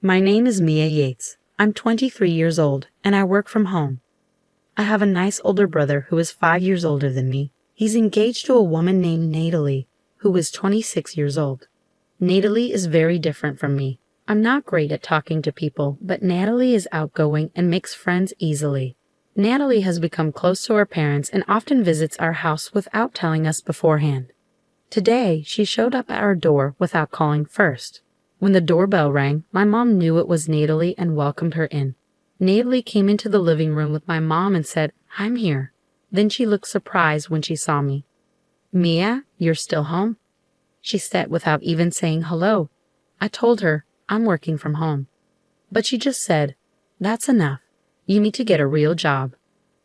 My name is Mia Yates. I'm 23 years old, and I work from home. I have a nice older brother who is 5 years older than me. He's engaged to a woman named Natalie, who is 26 years old. Natalie is very different from me. I'm not great at talking to people, but Natalie is outgoing and makes friends easily. Natalie has become close to our parents and often visits our house without telling us beforehand. Today, she showed up at our door without calling first. When the doorbell rang, my mom knew it was Natalie and welcomed her in. Natalie came into the living room with my mom and said, "I'm here." Then she looked surprised when she saw me. "Mia, you're still home?" She said without even saying hello. I told her, "I'm working from home." But she just said, "That's enough. You need to get a real job."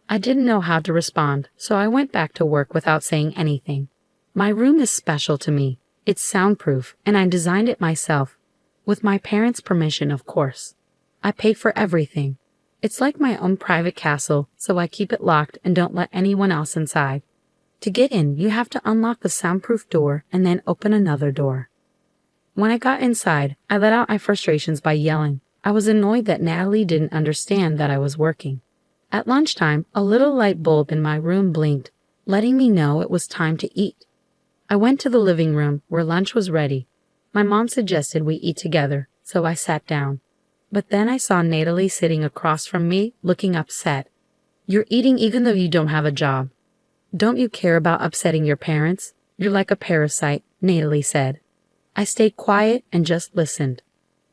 I didn't know how to respond, so I went back to work without saying anything. My room is special to me. It's soundproof, and I designed it myself. With my parents' permission, of course. I pay for everything. It's like my own private castle, so I keep it locked and don't let anyone else inside. To get in, you have to unlock the soundproof door and then open another door. When I got inside, I let out my frustrations by yelling. I was annoyed that Natalie didn't understand that I was working. At lunchtime, a little light bulb in my room blinked, letting me know it was time to eat. I went to the living room where lunch was ready. My mom suggested we eat together, so I sat down. But then I saw Natalie sitting across from me, looking upset. "You're eating even though you don't have a job. Don't you care about upsetting your parents? You're like a parasite," Natalie said. I stayed quiet and just listened.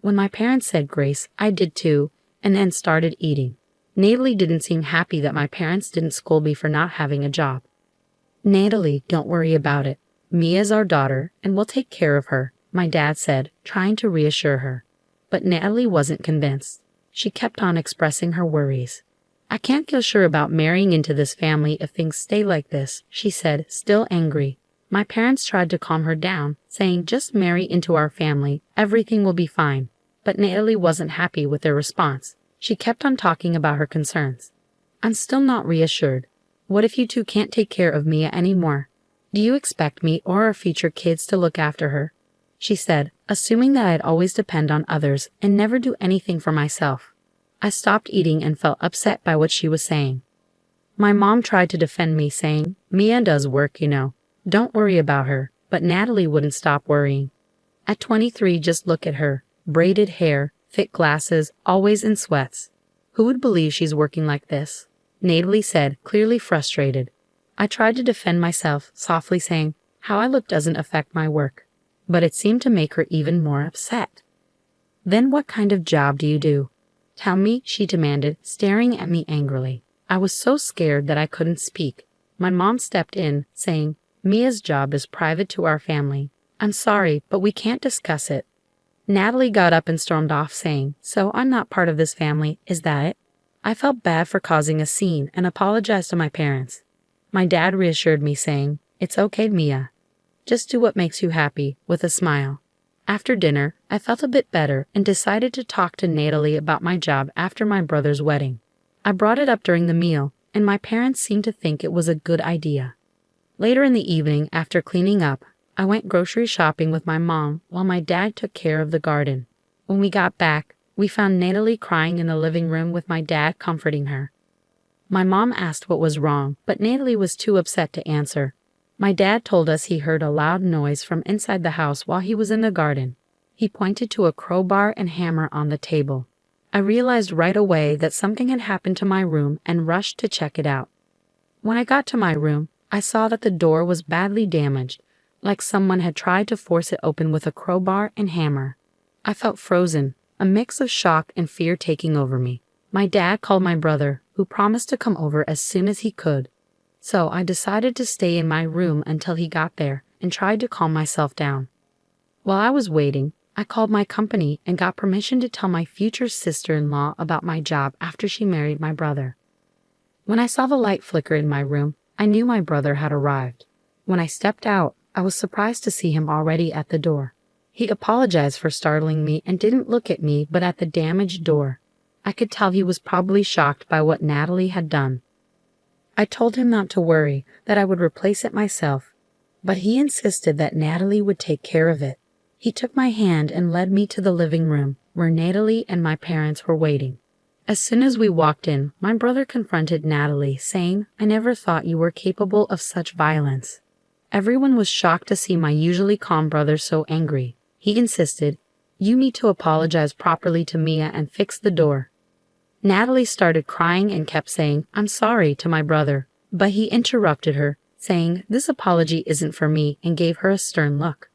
When my parents said grace, I did too, and then started eating. Natalie didn't seem happy that my parents didn't scold me for not having a job. "Natalie, don't worry about it. Mia's our daughter, and we'll take care of her," my dad said, trying to reassure her. But Natalie wasn't convinced. She kept on expressing her worries. "I can't feel sure about marrying into this family if things stay like this," she said, still angry. My parents tried to calm her down, saying, "Just marry into our family, everything will be fine." But Natalie wasn't happy with their response. She kept on talking about her concerns. "I'm still not reassured. What if you two can't take care of Mia anymore? Do you expect me or our future kids to look after her?" she said, assuming that I'd always depend on others and never do anything for myself. I stopped eating and felt upset by what she was saying. My mom tried to defend me, saying, "Mia does work, you know. Don't worry about her," but Natalie wouldn't stop worrying. At 23, just look at her. Braided hair, thick glasses, always in sweats. "Who would believe she's working like this?" Natalie said, clearly frustrated. I tried to defend myself, softly saying, "How I look doesn't affect my work." But it seemed to make her even more upset. "Then what kind of job do you do? Tell me," she demanded, staring at me angrily. I was so scared that I couldn't speak. My mom stepped in, saying, "Mia's job is private to our family. I'm sorry, but we can't discuss it." Natalie got up and stormed off, saying, "So I'm not part of this family, is that it?" I felt bad for causing a scene and apologized to my parents. My dad reassured me, saying, "It's okay, Mia. Just do what makes you happy," with a smile. After dinner, I felt a bit better and decided to talk to Natalie about my job after my brother's wedding. I brought it up during the meal, and my parents seemed to think it was a good idea. Later in the evening, after cleaning up, I went grocery shopping with my mom while my dad took care of the garden. When we got back, we found Natalie crying in the living room with my dad comforting her. My mom asked what was wrong, but Natalie was too upset to answer. My dad told us he heard a loud noise from inside the house while he was in the garden. He pointed to a crowbar and hammer on the table. I realized right away that something had happened to my room and rushed to check it out. When I got to my room, I saw that the door was badly damaged, like someone had tried to force it open with a crowbar and hammer. I felt frozen, a mix of shock and fear taking over me. My dad called my brother, who promised to come over as soon as he could. So I decided to stay in my room until he got there and tried to calm myself down. While I was waiting, I called my company and got permission to tell my future sister-in-law about my job after she married my brother. When I saw the light flicker in my room, I knew my brother had arrived. When I stepped out, I was surprised to see him already at the door. He apologized for startling me and didn't look at me but at the damaged door. I could tell he was probably shocked by what Natalie had done. I told him not to worry, that I would replace it myself, but he insisted that Natalie would take care of it. He took my hand and led me to the living room, where Natalie and my parents were waiting. As soon as we walked in, my brother confronted Natalie, saying, "I never thought you were capable of such violence." Everyone was shocked to see my usually calm brother so angry. He insisted, "You need to apologize properly to Mia and fix the door." Natalie started crying and kept saying, "I'm sorry," to my brother, but he interrupted her, saying, "This apology isn't for me," and gave her a stern look.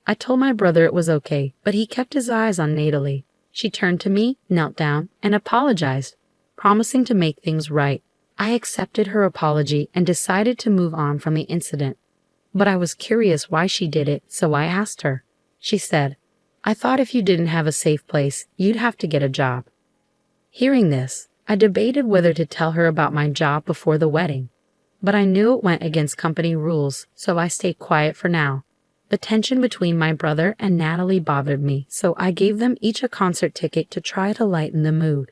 I told my brother it was okay, but he kept his eyes on Natalie. She turned to me, knelt down, and apologized, promising to make things right. I accepted her apology and decided to move on from the incident. But I was curious why she did it, so I asked her. She said, "I thought if you didn't have a safe place, you'd have to get a job." Hearing this, I debated whether to tell her about my job before the wedding. But I knew it went against company rules, so I stayed quiet for now. The tension between my brother and Natalie bothered me, so I gave them each a concert ticket to try to lighten the mood.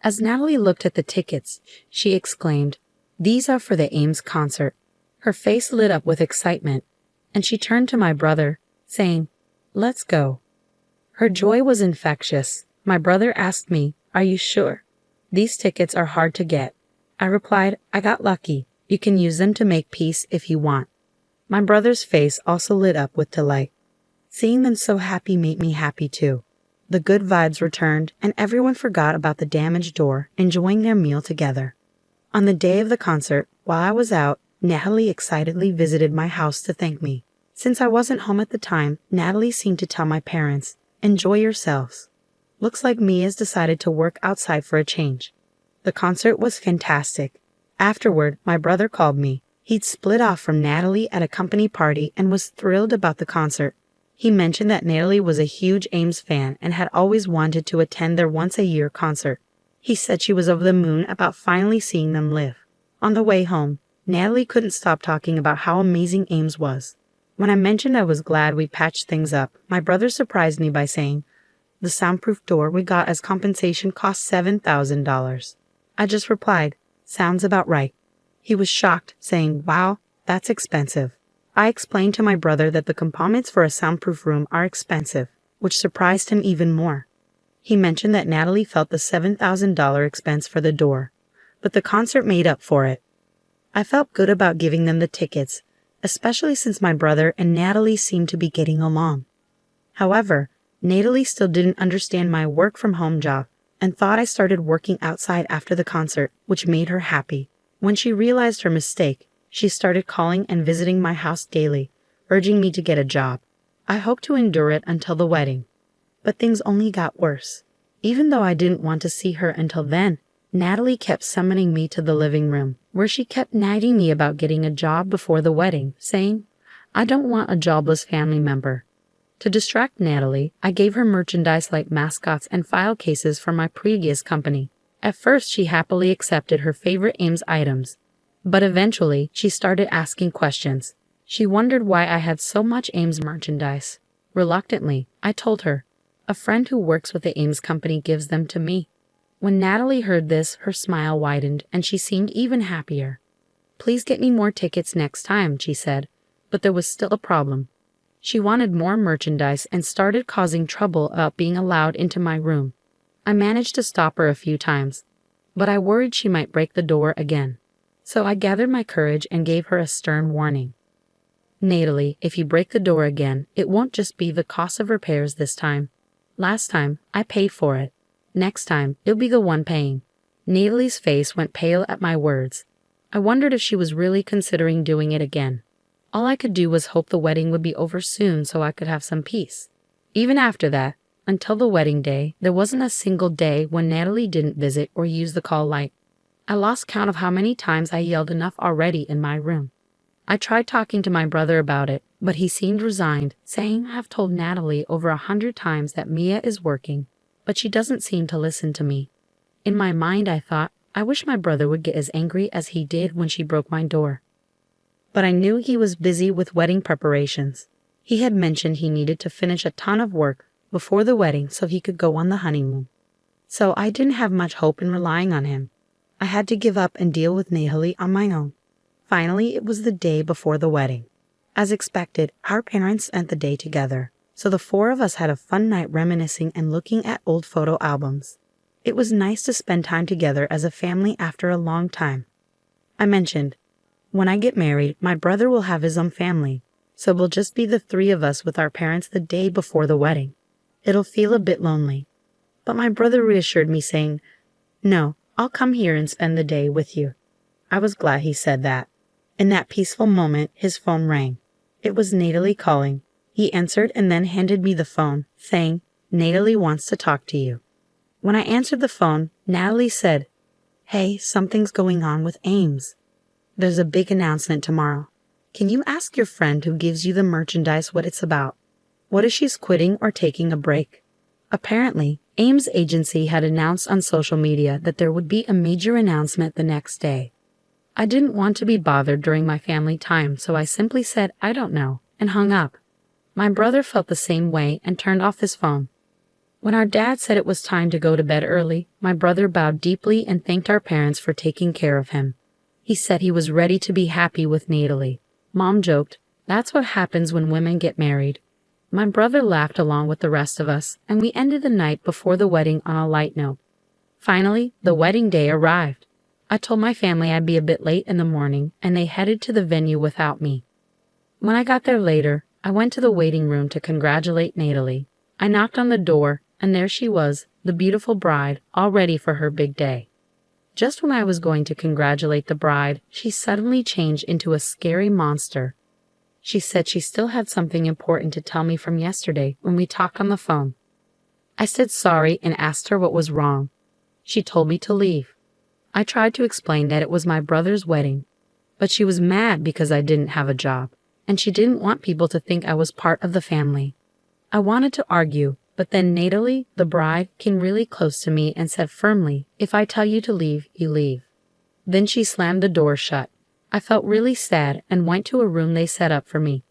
As Natalie looked at the tickets, she exclaimed, "These are for the Ames concert." Her face lit up with excitement, and she turned to my brother, saying, "Let's go." Her joy was infectious. My brother asked me, "Are you sure? These tickets are hard to get." I replied, "I got lucky. You can use them to make peace if you want." My brother's face also lit up with delight. Seeing them so happy made me happy too. The good vibes returned, and everyone forgot about the damaged door, enjoying their meal together. On the day of the concert, while I was out, Natalie excitedly visited my house to thank me. Since I wasn't home at the time, Natalie seemed to tell my parents, "Enjoy yourselves. Looks like Mia's decided to work outside for a change." The concert was fantastic. Afterward, my brother called me. He'd split off from Natalie at a company party and was thrilled about the concert. He mentioned that Natalie was a huge Ames fan and had always wanted to attend their once-a-year concert. He said she was over the moon about finally seeing them live. On the way home, Natalie couldn't stop talking about how amazing Ames was. When I mentioned I was glad we patched things up, my brother surprised me by saying, "The soundproof door we got as compensation cost $7,000. I just replied, "Sounds about right." He was shocked, saying, "Wow, that's expensive." I explained to my brother that the components for a soundproof room are expensive, which surprised him even more. He mentioned that Natalie felt the $7,000 expense for the door, but the concert made up for it. I felt good about giving them the tickets, especially since my brother and Natalie seemed to be getting along. However, Natalie still didn't understand my work-from-home job and thought I started working outside after the concert, which made her happy. When she realized her mistake, she started calling and visiting my house daily, urging me to get a job. I hoped to endure it until the wedding. But things only got worse. Even though I didn't want to see her until then, Natalie kept summoning me to the living room, where she kept nagging me about getting a job before the wedding, saying, "I don't want a jobless family member." To distract Natalie, I gave her merchandise like mascots and file cases from my previous company. At first, she happily accepted her favorite Ames items, but eventually, she started asking questions. She wondered why I had so much Ames merchandise. Reluctantly, I told her, "A friend who works with the Ames company gives them to me." When Natalie heard this, her smile widened, and she seemed even happier. "Please get me more tickets next time," she said, but there was still a problem. She wanted more merchandise and started causing trouble about being allowed into my room. I managed to stop her a few times, but I worried she might break the door again. So I gathered my courage and gave her a stern warning. "Natalie, if you break the door again, it won't just be the cost of repairs this time. Last time, I paid for it. Next time, you'll be the one paying." Natalie's face went pale at my words. I wondered if she was really considering doing it again. All I could do was hope the wedding would be over soon so I could have some peace. Even after that, until the wedding day, there wasn't a single day when Natalie didn't visit or use the call light. I lost count of how many times I yelled enough already in my room. I tried talking to my brother about it, but he seemed resigned, saying I've told Natalie over 100 times that Mia is working, but she doesn't seem to listen to me. In my mind, I thought, I wish my brother would get as angry as he did when she broke my door. But I knew he was busy with wedding preparations. He had mentioned he needed to finish a ton of work before the wedding so he could go on the honeymoon. So I didn't have much hope in relying on him. I had to give up and deal with Natalie on my own. Finally, it was the day before the wedding. As expected, our parents spent the day together, so the four of us had a fun night reminiscing and looking at old photo albums. It was nice to spend time together as a family after a long time. I mentioned, when I get married, my brother will have his own family, so we'll just be the three of us with our parents the day before the wedding. It'll feel a bit lonely. But my brother reassured me saying, "No, I'll come here and spend the day with you." I was glad he said that. In that peaceful moment, his phone rang. It was Natalie calling. He answered and then handed me the phone, saying, "Natalie wants to talk to you." When I answered the phone, Natalie said, "Hey, something's going on with Ames. There's a big announcement tomorrow. Can you ask your friend who gives you the merchandise what it's about? What if she's quitting or taking a break?" Apparently, Ames' agency had announced on social media that there would be a major announcement the next day. I didn't want to be bothered during my family time, so I simply said, "I don't know," and hung up. My brother felt the same way and turned off his phone. When our dad said it was time to go to bed early, my brother bowed deeply and thanked our parents for taking care of him. He said he was ready to be happy with Natalie. Mom joked, "That's what happens when women get married." My brother laughed along with the rest of us, and we ended the night before the wedding on a light note. Finally, the wedding day arrived. I told my family I'd be a bit late in the morning, and they headed to the venue without me. When I got there later, I went to the waiting room to congratulate Natalie. I knocked on the door, and there she was, the beautiful bride, all ready for her big day. Just when I was going to congratulate the bride, she suddenly changed into a scary monster. She said she still had something important to tell me from yesterday when we talked on the phone. I said sorry and asked her what was wrong. She told me to leave. I tried to explain that it was my brother's wedding, but she was mad because I didn't have a job, and she didn't want people to think I was part of the family. I wanted to argue, but then Natalie, the bride, came really close to me and said firmly, "If I tell you to leave, you leave." Then she slammed the door shut. I felt really sad and went to a room they set up for me.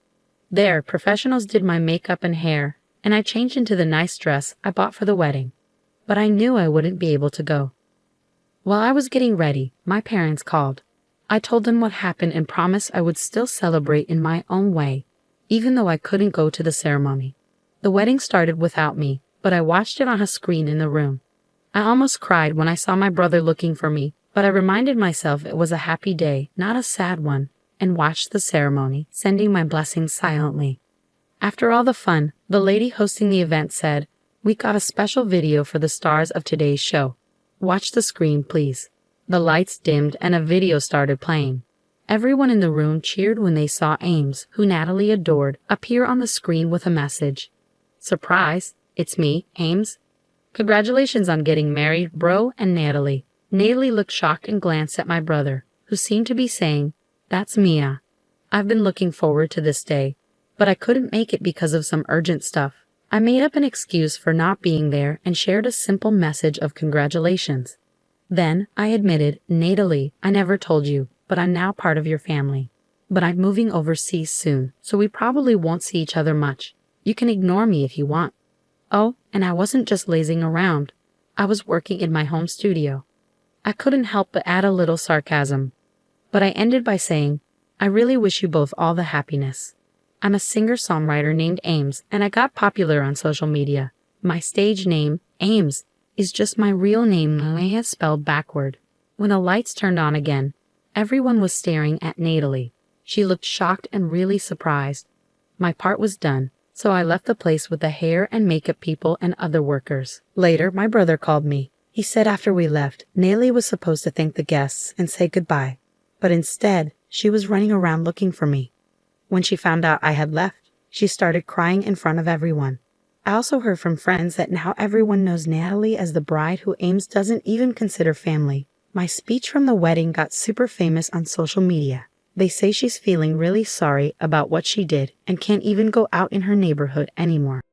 There, professionals did my makeup and hair, and I changed into the nice dress I bought for the wedding. But I knew I wouldn't be able to go. While I was getting ready, my parents called. I told them what happened and promised I would still celebrate in my own way, even though I couldn't go to the ceremony. The wedding started without me, but I watched it on a screen in the room. I almost cried when I saw my brother looking for me, but I reminded myself it was a happy day, not a sad one, and watched the ceremony, sending my blessings silently. After all the fun, the lady hosting the event said, "We got a special video for the stars of today's show. Watch the screen, please." The lights dimmed and a video started playing. Everyone in the room cheered when they saw Ames, who Natalie adored, appear on the screen with a message. "Surprise, it's me, Ames. Congratulations on getting married, bro and Natalie." Natalie looked shocked and glanced at my brother, who seemed to be saying, "That's Mia. I've been looking forward to this day, but I couldn't make it because of some urgent stuff." I made up an excuse for not being there and shared a simple message of congratulations. Then I admitted, "Natalie, I never told you, but I'm now part of your family. But I'm moving overseas soon, so we probably won't see each other much. You can ignore me if you want." Oh, and I wasn't just lazing around. I was working in my home studio. I couldn't help but add a little sarcasm. But I ended by saying, "I really wish you both all the happiness. I'm a singer-songwriter named Ames, and I got popular on social media. My stage name, Ames, is just my real name Leah spelled backward." When the lights turned on again, everyone was staring at Natalie. She looked shocked and really surprised. My part was done, so I left the place with the hair and makeup people and other workers. Later, my brother called me. He said after we left, Natalie was supposed to thank the guests and say goodbye, but instead, she was running around looking for me. When she found out I had left, she started crying in front of everyone. I also heard from friends that now everyone knows Natalie as the bride who Ames doesn't even consider family. My speech from the wedding got super famous on social media. They say she's feeling really sorry about what she did and can't even go out in her neighborhood anymore.